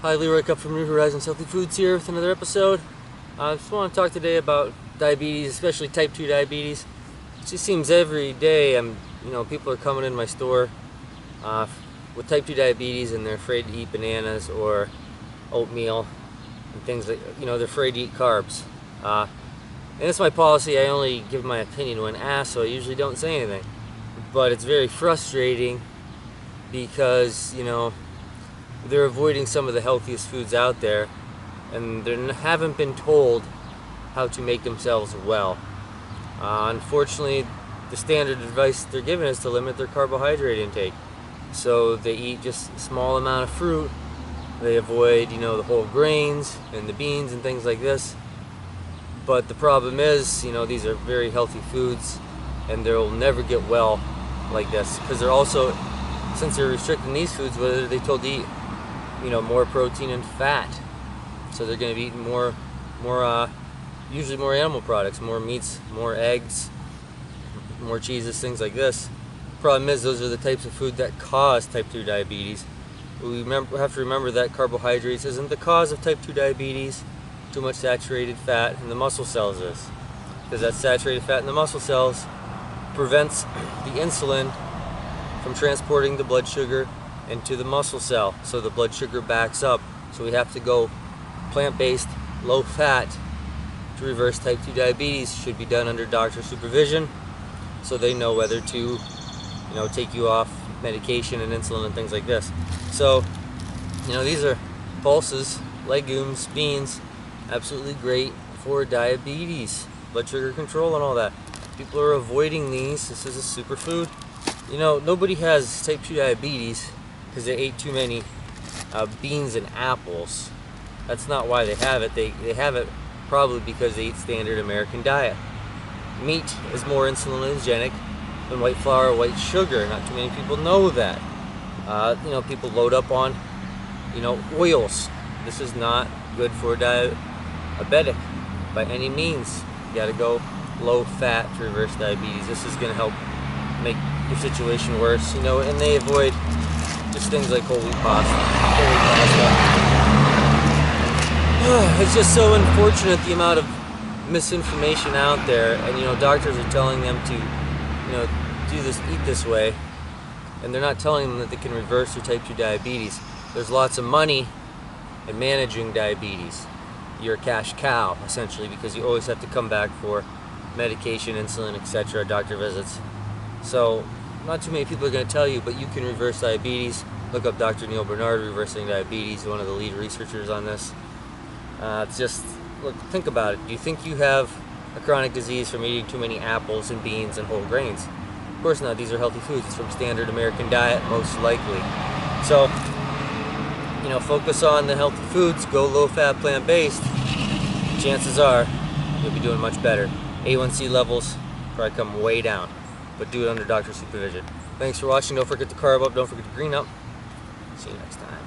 Hi, Leroy Cup from New Horizons Healthy Foods here with another episode. I just want to talk today about diabetes, especially type 2 diabetes. It just seems every day people are coming in my store with type 2 diabetes and they're afraid to eat bananas or oatmeal and things like, they're afraid to eat carbs. And it's my policy, I only give my opinion when asked, so I usually don't say anything. But it's very frustrating because, they're avoiding some of the healthiest foods out there and they haven't been told how to make themselves well. Unfortunately, the standard advice they're given is to limit their carbohydrate intake. So they eat just a small amount of fruit, they avoid, the whole grains and the beans and things like this. But the problem is, these are very healthy foods and they'll never get well like this because they're also, since they're restricting these foods, whether they're told to eat more protein and fat, so they're going to be eating usually more animal products, more meats, more eggs, more cheeses, things like this. Problem is, those are the types of food that cause type 2 diabetes. We have to remember that carbohydrates isn't the cause of type 2 diabetes. Too much saturated fat in the muscle cells is, because that saturated fat in the muscle cells prevents the insulin from transporting the blood sugar into the muscle cell, so the blood sugar backs up. So we have to go plant-based, low-fat to reverse type 2 diabetes. Should be done under doctor supervision, so they know whether to, take you off medication and insulin and things like this. So, these are pulses, legumes, beans, absolutely great for diabetes, blood sugar control, and all that. People are avoiding these. This is a superfood. Nobody has type 2 diabetes because they ate too many beans and apples. That's not why they have it. They have it probably because they eat standard American diet. Meat is more insulinogenic than white flour or white sugar. Not too many people know that. People load up on, oils. This is not good for a diabetic by any means. You gotta go low fat to reverse diabetes. This is gonna help make your situation worse, and they avoid just things like whole wheat pasta. It's just so unfortunate, the amount of misinformation out there, and doctors are telling them to do this, eat this way, and they're not telling them that they can reverse their type 2 diabetes. There's lots of money in managing diabetes. You're a cash cow essentially, because you always have to come back for medication, insulin, etc., doctor visits. So not too many people are going to tell you, but you can reverse diabetes. Look up Dr. Neil Bernard, Reversing Diabetes, one of the lead researchers on this. Look, think about it. Do you think you have a chronic disease from eating too many apples and beans and whole grains? Of course not. These are healthy foods. It's from standard American diet, most likely. So, focus on the healthy foods. Go low-fat, plant-based. Chances are you'll be doing much better. A1C levels probably come way down, but do it under doctor supervision. Thanks for watching. Don't forget to carb up. Don't forget to green up. See you next time.